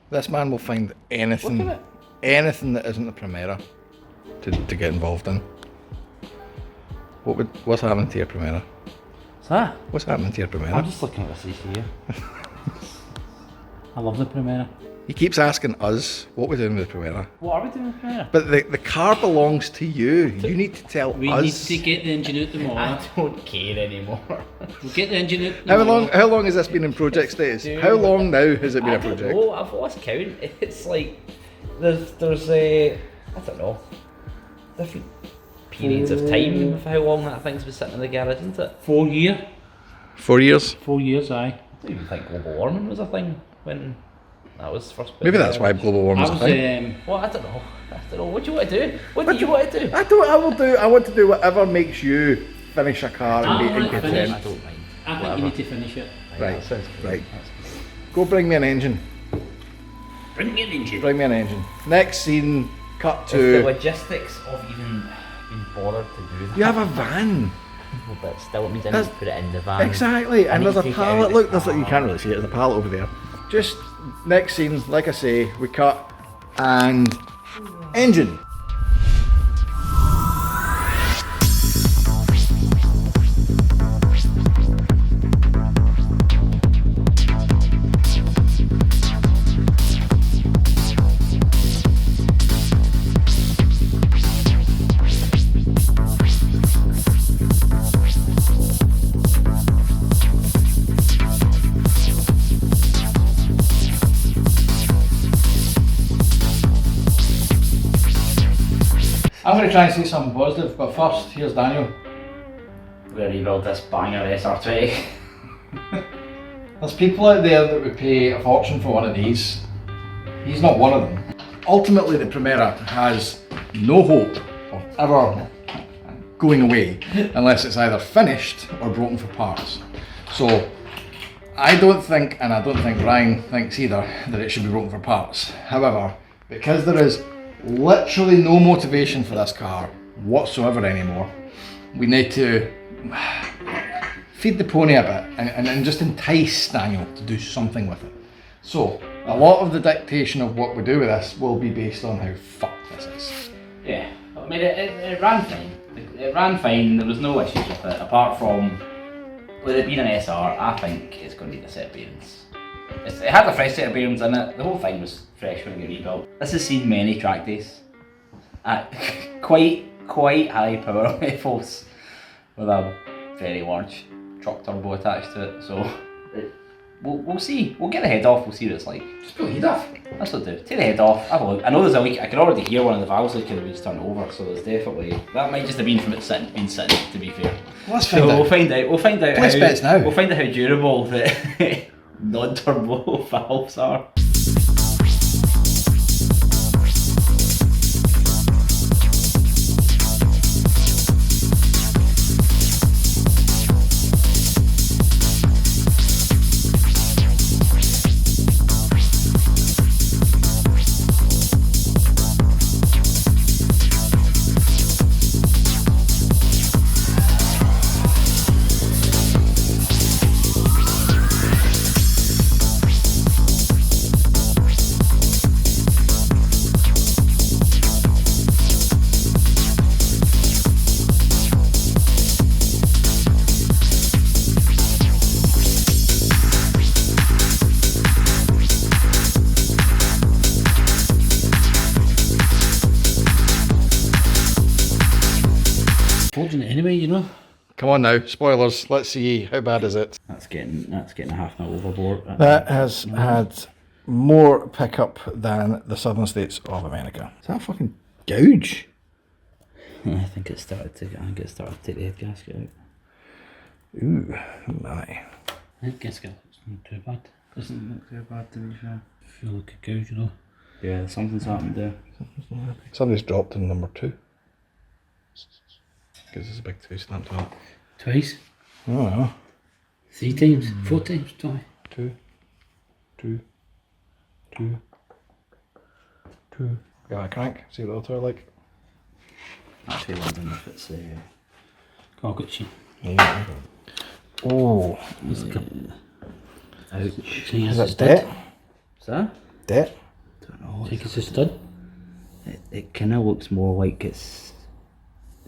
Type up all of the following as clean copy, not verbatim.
This man will find anything that isn't the Primera to get involved in. What's happening to your Primera? What's that? What's happening to your Primera? I'm just looking at this here. I love the Primera. He keeps asking us what we're doing with the Primera. What are we doing with the Primera? But the car belongs to you. You need to tell us. We need to get the engine out tomorrow. I don't care anymore. We'll get the engine out tomorrow. How long has this been in project status? How long now has it been a project? Oh, I've lost count. It's like there's a I don't know, different periods of time of how long that thing's been sitting in the garage, isn't it? 4 years. 4 years? 4 years, aye. I don't even think global warming was a thing when that was first. Maybe that's why global warming is a thing. Well, I don't know. What do you want to do? What do you want to do? I want to do whatever makes you finish a car and be content. I don't mind. I think you need to finish it. Right, That sounds good. right. Go bring me an engine. Bring me an engine. Bring me an engine. Next scene, cut It's the to. logistics of even being bothered to do that. You have a van. Well, but still, it means I need to put it in the van. Exactly, I and need there's to a take it out pallet. of the Look, you can't really see it. There's a pallet over there. Just next scene, like I say, we cut and engine. I'm going to try and say something positive, but first, here's Daniel. We're going to rebuild this banger SR20. There's people out there that would pay a fortune for one of these. He's not one of them. Ultimately, the Primera has no hope of ever going away unless it's either finished or broken for parts. So, I don't think, and I don't think Ryan thinks either, that it should be broken for parts. However, because there is literally no motivation for this car whatsoever anymore, we need to feed the pony a bit and just entice Daniel to do something with it. So a lot of the dictation of what we do with this will be based on how fucked this is. Yeah, I mean it ran fine. It ran fine, there was no issues with it, apart from with it being an SR, I think it's going to need a set of bearings. It had a fresh set of bearings in it, the whole thing was fresh when it rebuilt. This has seen many track days at quite high power levels with a very large truck turbo attached to it, so we'll see. We'll get the head off, we'll see what it's like. Just pull the head off. That's what I'll do. Take the head off, have a look. I know there's a leak, I can already hear one of the valves leaking when it's turned over, so there's definitely, that might just have been from it been sitting, to be fair. Well, let's find out. We'll find out Place bets now. We'll find out how durable the non-turbo valves are. Forging it anyway, you know. Come on now, spoilers. Let's see, how bad is it? That's getting a half mil overboard. That has had more pickup than the southern states of America. Is that a fucking gouge? I think it started to take the head gasket out. Ooh, my. Head gasket looks not too bad. Doesn't look too bad to be fair. Feel like a gouge, you know. Yeah, something's happened there. Somebody's dropped in number 2. Because there's a big 2 stamped on it. Twice? I don't know. 3 times? 4 times? 2. 2. 2. 2. 2. Got a crank, see what the other like. Actually, wondering if it's oh, got you. Yeah. Oh, Ouch. is that DET? Is that? Det? Don't know. I think it's a stud. It kind of looks more like it's.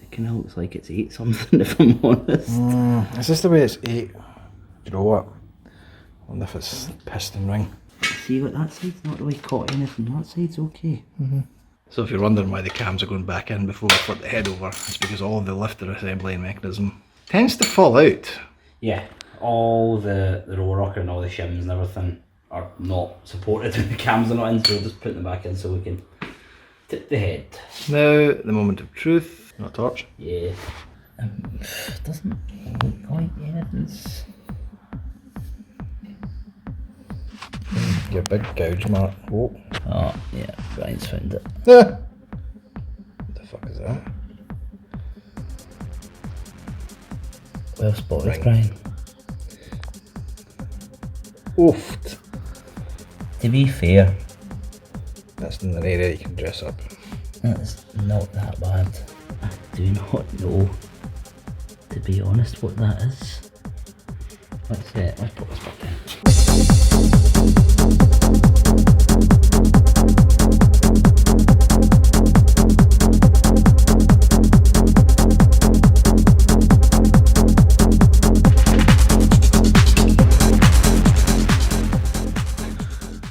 It kind of looks like it's 8 something, if I'm honest. Is this the way it's 8? You know what? I wonder if it's the piston ring. See what that side's not really caught anything. That side's okay. So if you're wondering why the cams are going back in before we flip the head over, it's because all of the lifter assembly mechanism tends to fall out. Yeah, all the roll rocker and all the shims and everything are not supported when the cams are not in, so we'll just put them back in so we can tip the head. Now, the moment of truth. Not a torch. Yeah. Doesn't look like anything's... Your big gouge mark. Oh. Oh, yeah, Brian's found it. What the fuck is that? Well spotted, Ring. Brian. Oofed. To be fair, That's in an area you can dress up. that's not that bad. I do not know, to be honest, what that is. Let's put this back in.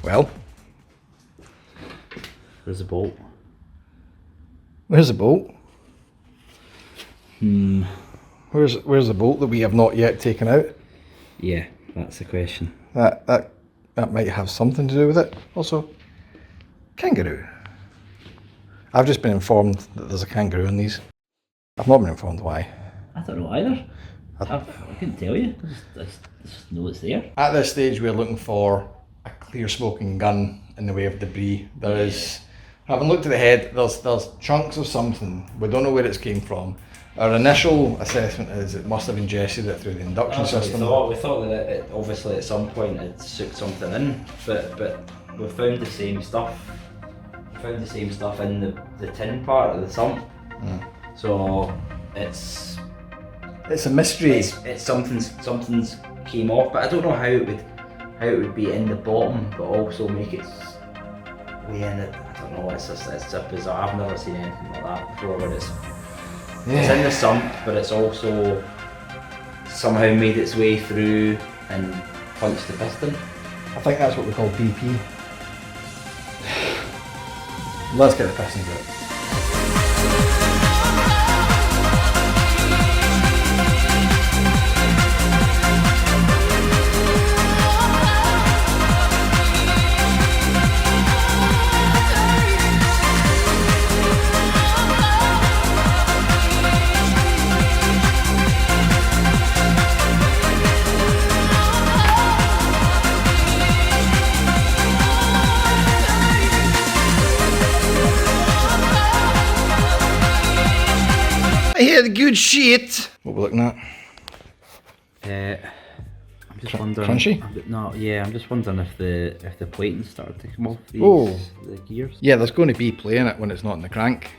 Well, There's a bolt. where's the bolt? Hmm. Where's the bolt that we have not yet taken out? Yeah, that's the question. That might have something to do with it. Also, kangaroo. I've just been informed that there's a kangaroo in these. I've not been informed why. I don't know either. I couldn't tell you. I just know it's there. At this stage, we're looking for a clear smoking gun in the way of debris. There is, having looked at the head, there's chunks of something. We don't know where it's came from. Our initial assessment is it must have ingested it through the induction system. We thought that it obviously at some point it soaked something in, but we found the same stuff. We found the same stuff in the tin part of the sump. So it's It's a mystery. it's something's came off, but I don't know how it would be in the bottom, but also make its way in it. I don't know. It's just bizarre. I've never seen anything like that before. Where it's in the sump, but it's also somehow made its way through and punched the piston. I think that's what we call BP. Let's get the pistons out. I hear the good shit. What we're looking at? I'm just wondering. Crunchy? No, yeah, I'm just wondering if the plating started to come off these the gears. Yeah, there's going to be play in it when it's not in the crank.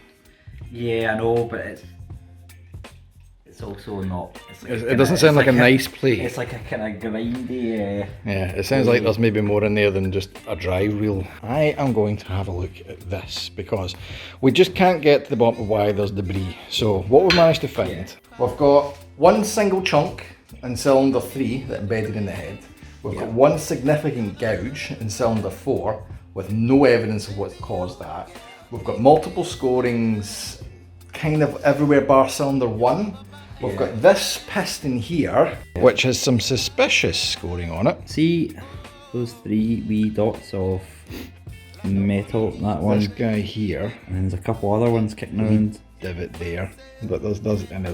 Yeah, I know, but it's also not. It's like It doesn't sound like a nice play. It's like a kind of grindy. Yeah, it sounds like there's maybe more in there than just a drive wheel. I am going to have a look at this because we just can't get to the bottom of why there's debris. So what we've managed to find, we've got one single chunk in cylinder 3 that embedded in the head. We've got one significant gouge in cylinder 4 with no evidence of what caused that. We've got multiple scorings kind of everywhere bar cylinder 1. We've got this piston here, which has some suspicious scoring on it. See those 3 wee dots of metal. That one, This guy here, and then there's a couple other ones kicking around. divot there, but there's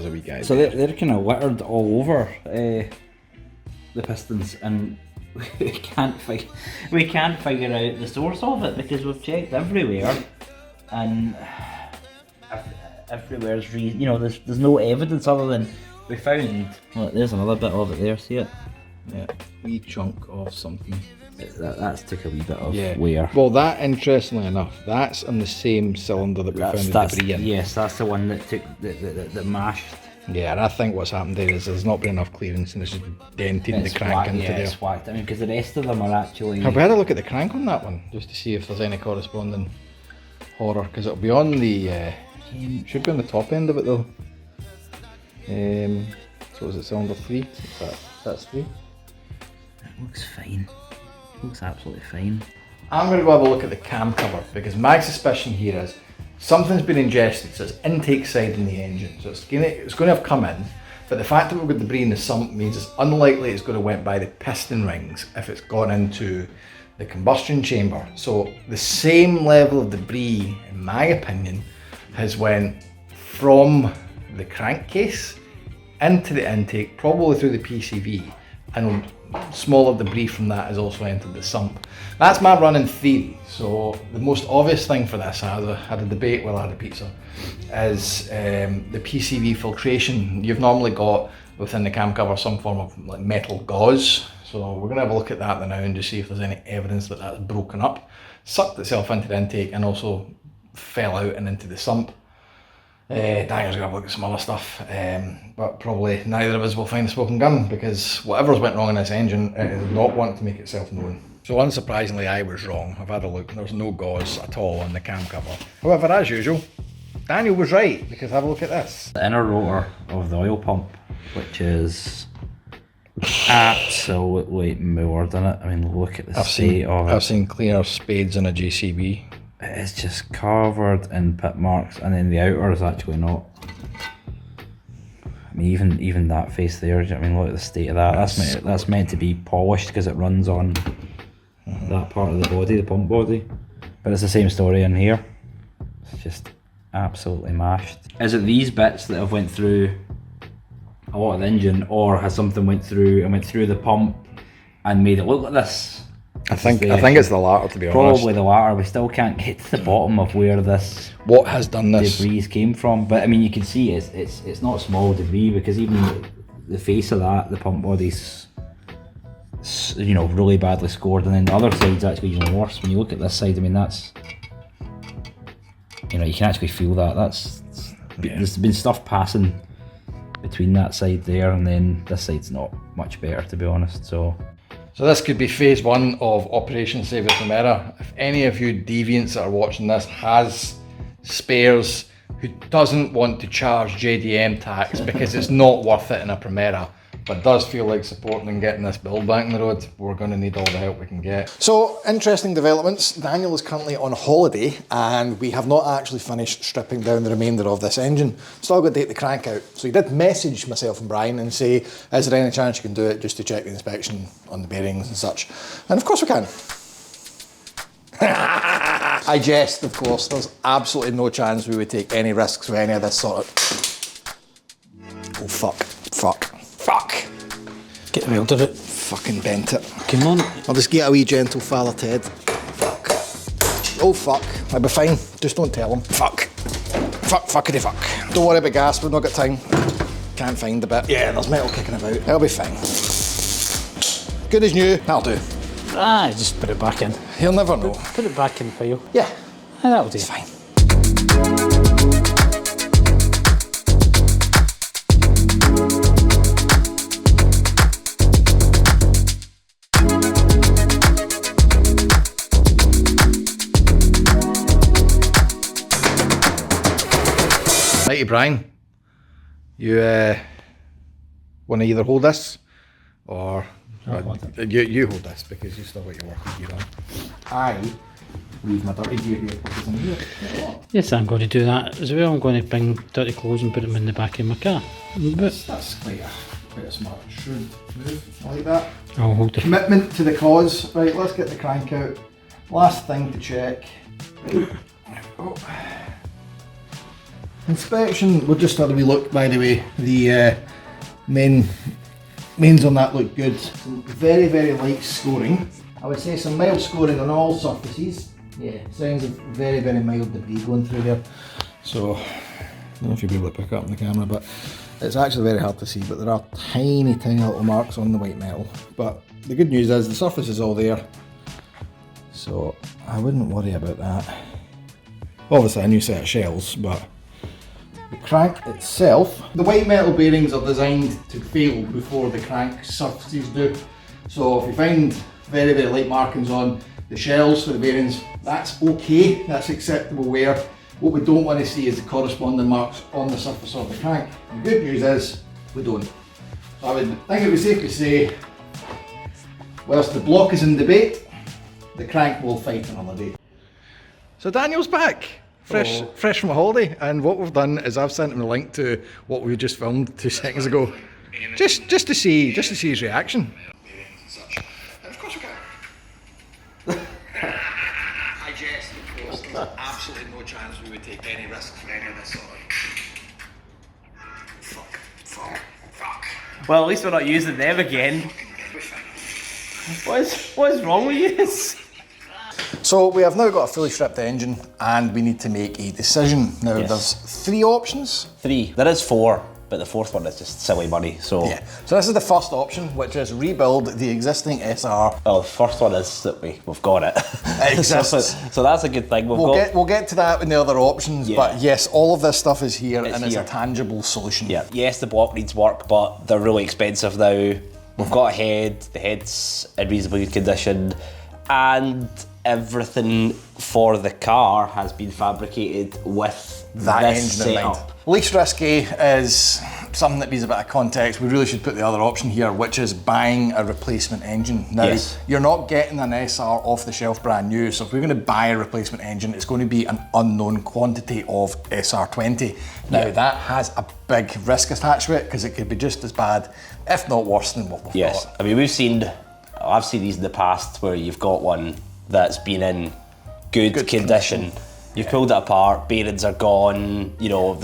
a wee guy. So they're kind of littered all over the pistons, and we can't figure out the source of it because we've checked everywhere, and everywhere's there's no evidence other than we found. Look, there's another bit of it there. See it? Yeah, wee chunk of something. That's took a wee bit of wear. Well, that interestingly enough, that's on the same cylinder that we found the debris in. Yes, that's the one that took that mashed Yeah, and I think what's happened there is there's not been enough clearance and it's just dented the crank into there. It's whacked. I mean, because the rest of them are actually... Have we had a look at the crank on that one, just to see if there's any corresponding horror, because it'll be on the, should be on the top end of it though. So is it cylinder 3? That's 3? It looks fine. It looks absolutely fine. I'm going to go have a look at the cam cover, because my suspicion here is something's been ingested, so it's intake side in the engine, so it's going to have come in, but the fact that we've got debris in the sump means it's unlikely it's going to went by the piston rings if it's gone into the combustion chamber. So the same level of debris, in my opinion, has went from the crankcase into the intake, probably through the PCV, and smaller debris from that has also entered the sump. That's my running theory. So the most obvious thing for this, I had a debate while I had a pizza, is the PCV filtration. You've normally got within the cam cover some form of like metal gauze. So we're going to have a look at that now and just see if there's any evidence that that's broken up, sucked itself into the intake and also fell out and into the sump. Daniel's going to have a look at some other stuff, but probably neither of us will find the smoking gun, because whatever's went wrong in this engine, it is not wanting to make itself known. So unsurprisingly, I was wrong. I've had a look, there's no gauze at all on the cam cover. However, as usual, Daniel was right, because have a look at this. The inner rotor of the oil pump, which is absolutely moored in it. I mean, look at the state of it. I've seen cleaner spades in a JCB. It's just covered in pit marks, and then the outer is actually not. I mean, even that face there, I mean, look at the state of that. That's meant to be polished because it runs on that part of the body, the pump body. But it's the same story in here. It's just absolutely mashed. Is it these bits that have went through a lot of the engine, or has something went through the pump and made it look like this? I think it's the latter, to be honest. Probably the latter. We still can't get to the bottom of where what has done this debris came from. But I mean, you can see it's not small debris, because even the face of that, the pump body's, you know, really badly scored, and then the other side's actually even worse. When you look at this side, I mean, that's, you know, you can actually feel that. There's been stuff passing between that side there, and then this side's not much better, to be honest. So this could be phase 1 of Operation Save the Primera. If any of you deviants that are watching this has spares, who doesn't want to charge JDM tax because it's not worth it in a Primera, but does feel like supporting and getting this build back on the road, we're going to need all the help we can get. So, interesting developments. Daniel is currently on holiday, and we have not actually finished stripping down the remainder of this engine. Still got to take the crank out. So he did message myself and Brian and say, is there any chance you can do it just to check the inspection on the bearings and such? And of course we can. I jest, of course. There's absolutely no chance we would take any risks with any of this sort of... Oh, fuck. Get the weld of it. Fucking bent it. Come on. I'll just get a wee gentle Father Ted. Fuck. Oh fuck. I'll be fine. Just don't tell him. Fuck. Fuckity fuck. Don't worry about gas, we've not got time. Can't find the bit. Yeah, there's metal kicking about. It'll be fine. Good as new. That'll do. Just put it back in. He'll never know. Put it back in the file. Yeah. That'll do. It's fine. Righty, Brian, you want to either hold this or you hold this, because you still got your working gear on. I leave my dirty gear here because I'm here. Yes, I'm going to do that as well. I'm going to bring dirty clothes and put them in the back of my car. That's quite a smart, shrewd move. I like that. I'll hold it. Commitment to the cause. Right, let's get the crank out. Last thing to check. Right. Oh. Inspection, we'll just have a wee look, by the way. The mains on that look good. Some very, very light scoring. I would say some mild scoring on all surfaces. Yeah, signs of very, very mild debris going through there. So, I don't know if you'll be able to pick up on the camera, but it's actually very hard to see, but there are tiny little marks on the white metal. But the good news is the surface is all there, so I wouldn't worry about that. Obviously a new set of shells, but the crank itself. The white metal bearings are designed to fail before the crank surfaces do. So if you find very, very light markings on the shells for the bearings, that's okay, that's acceptable wear. What we don't want to see is the corresponding marks on the surface of the crank. The good news is, we don't. So I would think it would be safe to say, whilst the block is in debate, the crank will fight another day. So Daniel's back, fresh from a holiday, and what we've done is I've sent him a link to what we just filmed 2 seconds ago, just to see his reaction. And of course we can. I jest, of course. There's absolutely no chance we would take any risks for any of this sort of. Fuck. Well, at least we're not using them again. What is wrong with you? So we have now got a fully stripped engine and we need to make a decision. Now there's 3 options. 3. There is 4, but the 4th one is just silly money. So yeah. So this is the first option, which is rebuild the existing SR. Well, the first one is that we've got it. It exists. so that's a good thing. We'll get to that in the other options, but yes, all of this stuff is here and it's here. a tangible solution. Yeah. Yes, the block needs work, but they're really expensive now. We've got a head. The head's in reasonably good condition, and everything for the car has been fabricated with that this engine in mind. Least risky is something that needs a bit of context. We really should put the other option here, which is buying a replacement engine. Now, you're not getting an SR off the shelf brand new, so if we're going to buy a replacement engine, it's going to be an unknown quantity of SR20. Now, that has a big risk attached to it, because it could be just as bad, if not worse than what we've got. I mean, I've seen these in the past where you've got one that's been in good condition. You've pulled it apart, bearings are gone, you know,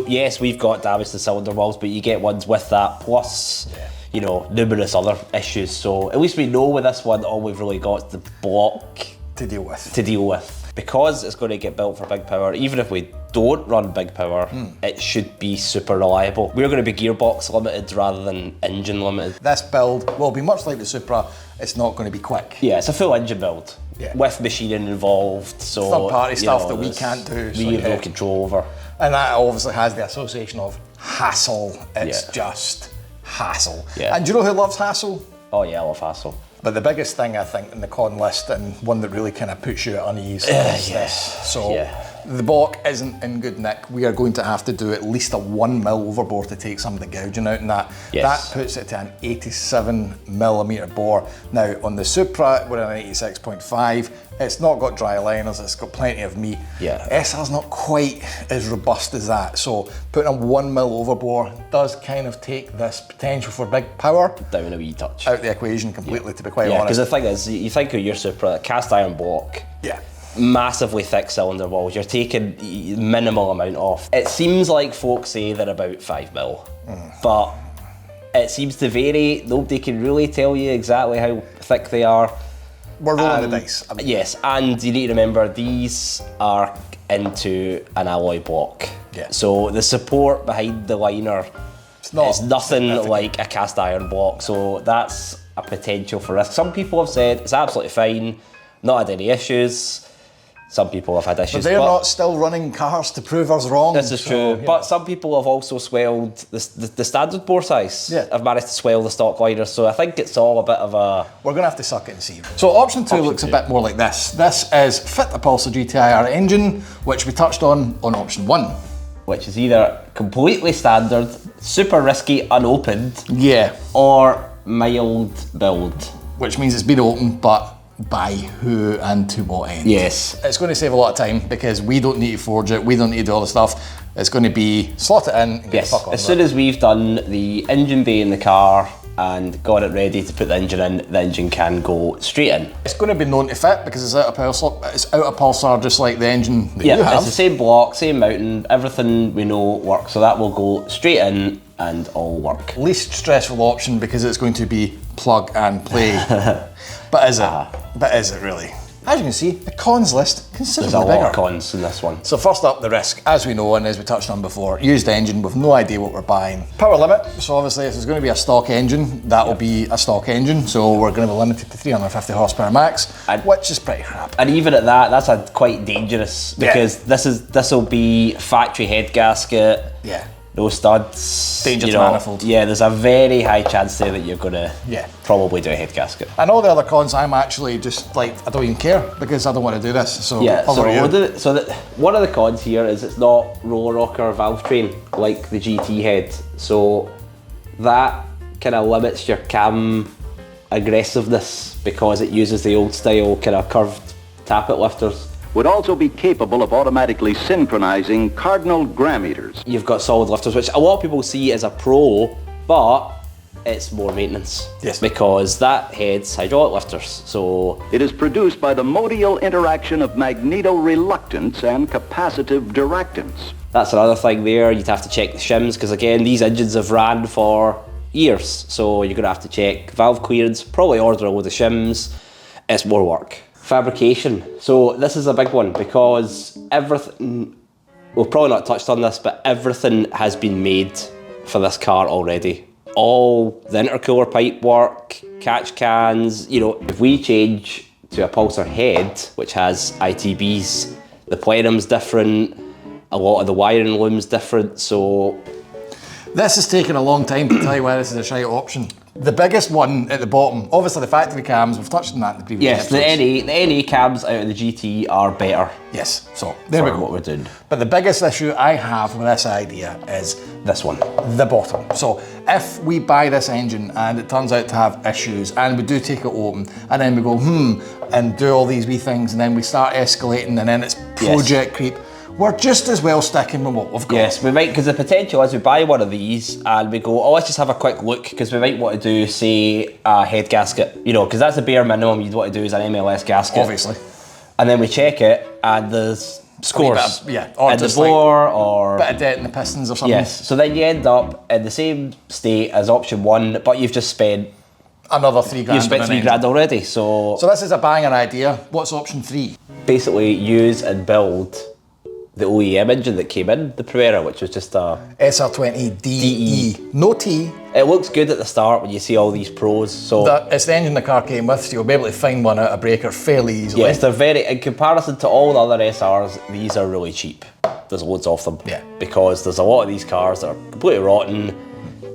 yes, we've got damage to cylinder walls, but you get ones with that, plus, you know, numerous other issues. So at least we know with this one, all we've really got is the block to deal with. Because it's going to get built for big power, even if we don't run big power, it should be super reliable. We're going to be gearbox limited rather than engine limited. This build will be much like the Supra, it's not going to be quick. Yeah, it's a full engine build. With machining involved, so third-party stuff that we can't do. We have no control over. And that obviously has the association of hassle. It's just hassle. And do you know who loves hassle? Oh yeah, I love hassle. But the biggest thing I think in the con list, and one that really kind of puts you at unease, is this. So the block isn't in good nick. We are going to have to do at least a 1mm overbore to take some of the gouging out in that. That puts it to an 87mm bore. Now on the Supra, we're at an 86.5. It's not got dry liners, it's got plenty of meat. SR's not quite as robust as that. So putting a 1mm overbore does kind of take this potential for big power down a wee touch. Out the equation completely, to be quite honest. Because the thing is, you think of your Supra, cast iron block. Massively thick cylinder walls, you're taking minimal amount off. It seems like folks say they're about 5mm, but it seems to vary. Nobody can really tell you exactly how thick they are. We're rolling the dice. Yes, and you need to remember these are into an alloy block. So the support behind the liner is nothing like a cast iron block, so that's a potential for risk. Some people have said it's absolutely fine, not had any issues. Some people have had issues. But they're not still running cars to prove us wrong. This is true, but some people have also swelled the standard bore size. Have managed to swell the stock liners, so I think it's all a bit of a... We're going to have to suck it and see. So option 2 looks a bit more like this. This is fit the Pulsar GTIR engine, which we touched on option 1. Which is either completely standard, super risky, unopened, or mild build. Which means it's been opened, but by who and to what end? It's going to save a lot of time because we don't need to forge it, we don't need to do all the stuff. It's going to be slot it in and get the fuck on. As soon as we've done the engine bay in the car and got it ready to put the engine in, the engine can go straight in. It's going to be known to fit because it's out of Pulsar. It's out of Pulsar, just like the engine that you have. It's the same block, same mounting, everything we know works, so that will go straight in and all work. Least stressful option because it's going to be plug and play. But is it? But is it really? as you can see, the cons list There's considerably a bigger. lot of cons in this one. So first up, the risk. As we know, and as we touched on before, used engine with no idea what we're buying. Power limit, so obviously if there's going to be a stock engine, that will be a stock engine, so we're going to be limited to 350 horsepower max, which is pretty crap. And even at that, that's quite dangerous, because this will be factory head gasket. Yeah. No studs. Danger to manifold. Yeah, there's a very high chance there that you're going to probably do a head gasket. And all the other cons, I'm actually just like, I don't even care, because I don't want to do this. So yeah, one of the cons here is it's not roller rocker valve train like the GT head. So that kind of limits your cam aggressiveness, because it uses the old style kind of curved tappet lifters. Would also be capable of automatically synchronizing cardinal gram meters. You've got solid lifters, which a lot of people see as a pro, but it's more maintenance. Yes. Because that head's hydraulic lifters, so... It is produced by the modal interaction of magneto-reluctance and capacitive directance. That's another thing there, you'd have to check the shims, because again, these engines have ran for years, so you're going to have to check valve clearance, probably order a load of shims. It's more work. Fabrication. So this is a big one, because everything, we've probably not touched on this, but everything has been made for this car already. All the intercooler pipe work, catch cans, you know, if we change to a Pulsar head, which has ITBs, the plenum's different, a lot of the wiring loom's different, so... This has taken a long time to tell you why this is a shite option. The biggest one at the bottom, obviously the factory cams, we've touched on that in the previous yes, episodes. the NA cams out of the GT are better. Yes, so there we go. What we're doing. But the biggest issue I have with this idea is this one. The bottom. So if we buy this engine and it turns out to have issues and we do take it open and then we go, and do all these wee things and then we start escalating and then it's project creep, we're just as well sticking with what we've got. Yes, we might, because the potential is we buy one of these and we go, oh, let's just have a quick look, because we might want to do, say, a head gasket, you know, because that's the bare minimum you'd want to do is an MLS gasket. Obviously. And then we check it and there's scores. Or in just the bore, like or... bit of dent in the pistons or something. Yes, so then you end up in the same state as option one, but you've just spent... Another $3,000. You've spent $3,000 already, so... So this is a banging idea. What's option 3? Basically use and build the OEM engine that came in, the Primera, which was just a... SR20-DET. No T. It looks good at the start when you see all these pros, so... It's the engine the car came with, so you'll be able to find one out of breaker fairly easily. Yes, they're very... In comparison to all the other SRs, these are really cheap. There's loads of them. Yeah. Because there's a lot of these cars that are completely rotten,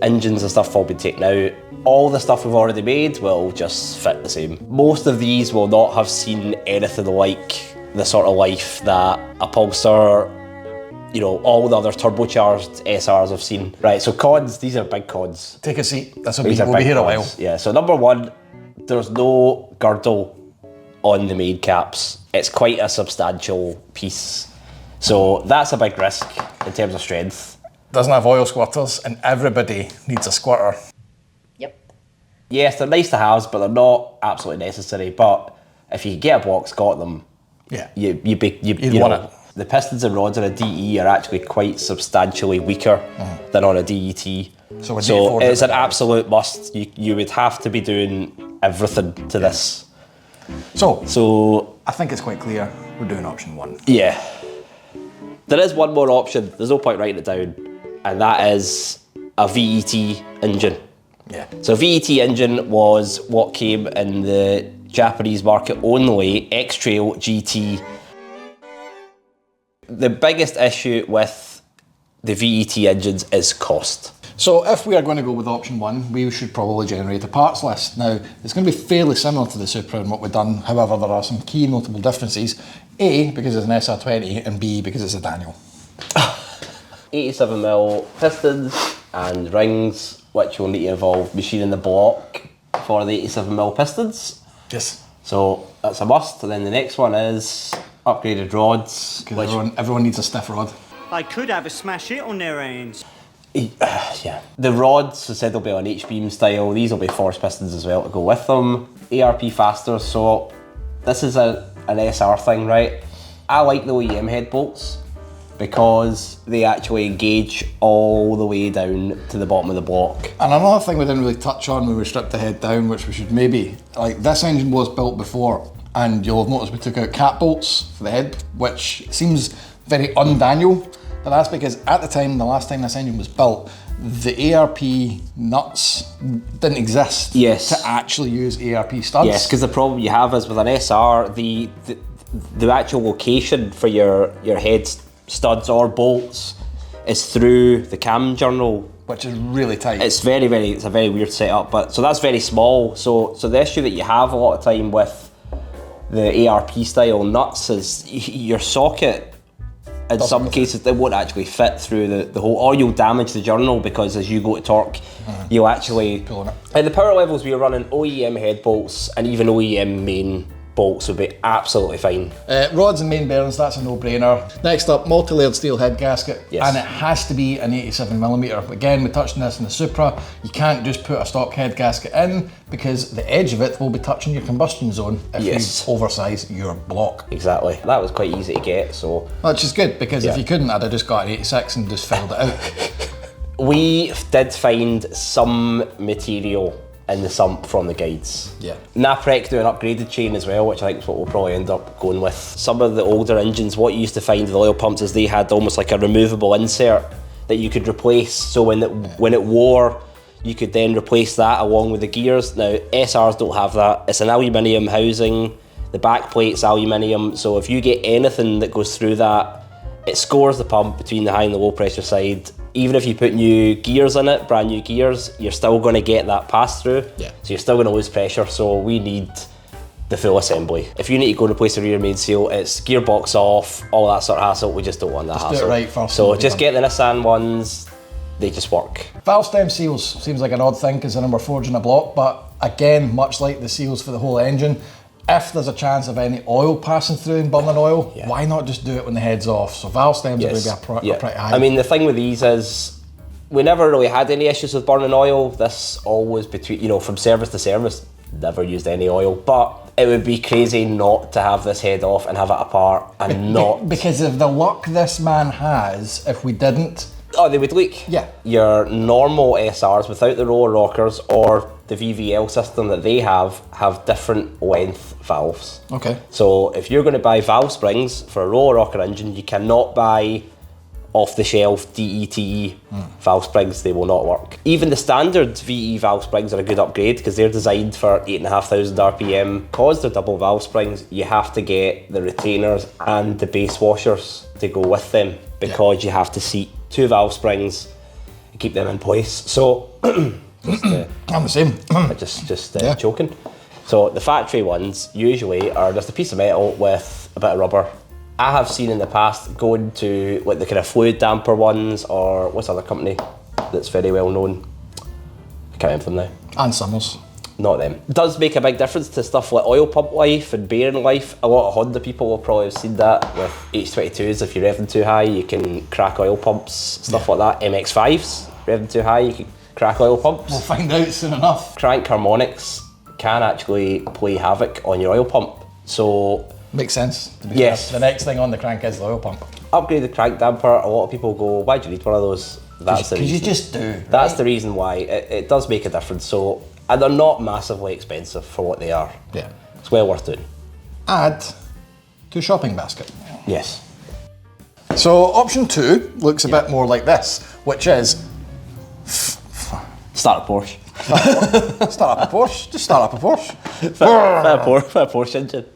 engines and stuff all been taken out. All the stuff we've already made will just fit the same. Most of these will not have seen anything like the sort of life that a Pulsar, you know, all the other turbocharged SRs have seen. Right, so cons, these are big cons. Take a seat, we'll be here a while. Yeah, so number one, there's no girdle on the main caps. It's quite a substantial piece. So that's a big risk in terms of strength. Doesn't have oil squirters and everybody needs a squirter. Yep. Yes, they're nice to have, but they're not absolutely necessary. But if you get a box, got them, yeah, you want it. The pistons and rods on a DE are actually quite substantially weaker than on a DET. So it's an absolute must. You would have to be doing everything to this. So I think it's quite clear we're doing option 1. Yeah. There is one more option, there's no point writing it down, and that is a VET engine. Yeah. So VET engine was what came in the Japanese market only, X-Trail GT. The biggest issue with the VET engines is cost. So if we are going to go with option 1, we should probably generate a parts list. Now, it's going to be fairly similar to the Supra in what we've done, however there are some key notable differences. A, because it's an SR20, and B, because it's a Daniel. 87mm pistons and rings, which will need to involve machining the block for the 87mm pistons. Yes. So that's a must. And then the next one is upgraded rods. Because everyone needs a stiff rod. They could have a smash hit on their hands. Yeah. The rods, I said, they'll be on H-beam style. These will be force pistons as well to go with them. ARP faster, so this is an SR thing, right? I like the OEM head bolts because they actually engage all the way down to the bottom of the block. And another thing we didn't really touch on when we stripped the head down, which we should maybe, like this engine was built before and you'll have noticed we took out cat bolts for the head, which seems very un-Daniel, but that's because at the time, the last time this engine was built, the ARP nuts didn't exist to actually use ARP studs. Yes, because the problem you have is with an SR, the actual location for your head studs or bolts is through the cam journal, which is really tight. It's it's a very weird setup, but so that's very small. So the issue that you have a lot of time with the ARP style nuts is your socket, in some cases, they won't actually fit through the hole, or you'll damage the journal because as you go to torque, you'll actually... Pulling it. At the power levels we were running, OEM head bolts and even OEM main bolts would be absolutely fine. Rods and main bearings, that's a no-brainer. Next up, multi-layered steel head gasket, and it has to be an 87mm. Again, we touched on this in the Supra, you can't just put a stock head gasket in because the edge of it will be touching your combustion zone if you oversize your block. Exactly, that was quite easy to get, so... Which is good, because if you couldn't, I'd have just got an 86 and just filled it out. We did find some material in the sump from the guides. Yeah. Naprec do an upgraded chain as well, which I think is what we'll probably end up going with. Some of the older engines, what you used to find with oil pumps is they had almost like a removable insert that you could replace, so when it wore, you could then replace that along with the gears. Now, SRs don't have that. It's an aluminium housing, the back plate's aluminium, so if you get anything that goes through that, it scores the pump between the high and the low pressure side. Even if you put new gears in it, brand new gears, you're still going to get that pass through. Yeah. So you're still going to lose pressure, so we need the full assembly. If you need to go replace a rear main seal, it's gearbox off, all that sort of hassle, we just don't want that hassle. Just do it right first. So just get the Nissan ones, they just work. Valve stem seals seems like an odd thing because they're forged in a block, but again, much like the seals for the whole engine, if there's a chance of any oil passing through and burning oil, why not just do it when the head's off? So valve stems are going to be a pretty high. I mean, the thing with these is, we never really had any issues with burning oil. This always between, from service to service, never used any oil, but it would be crazy not to have this head off and have it apart and not... Because of the luck this man has, if we didn't... Oh, they would leak. Yeah. Your normal SRs without the roller rockers or the VVL system that they have different length valves. Okay. So if you're going to buy valve springs for a roller rocker engine, you cannot buy off-the-shelf DET valve springs. They will not work. Even the standard VE valve springs are a good upgrade because they're designed for 8,500 RPM. Because they're double valve springs, you have to get the retainers and the base washers to go with them because you have to seat 2 valve springs and keep them in place. So I'm the same. just choking. So the factory ones usually are just a piece of metal with a bit of rubber. I have seen in the past going to like the kind of fluid damper ones, or what's the other company that's very well known? I can't remember them now. And Summers. Not them. It does make a big difference to stuff like oil pump life and bearing life. A lot of Honda people will probably have seen that with H22s. If you're revving too high, you can crack oil pumps, stuff like that. MX-5s, revving too high, you can crack oil pumps. We'll find out soon enough. Crank harmonics can actually play havoc on your oil pump. So makes sense. To be fair. The next thing on the crank is the oil pump. Upgrade the crank damper. A lot of people go, why do you need one of those? That's the reason. You just do. That's the reason why. It does make a difference. So, and they're not massively expensive for what they are. Yeah. It's well worth doing. Add to shopping basket. Yes. So option 2 looks a bit more like this, which is start a Porsche. Start up a Porsche. Just start up a Porsche. Fair Porsche engine.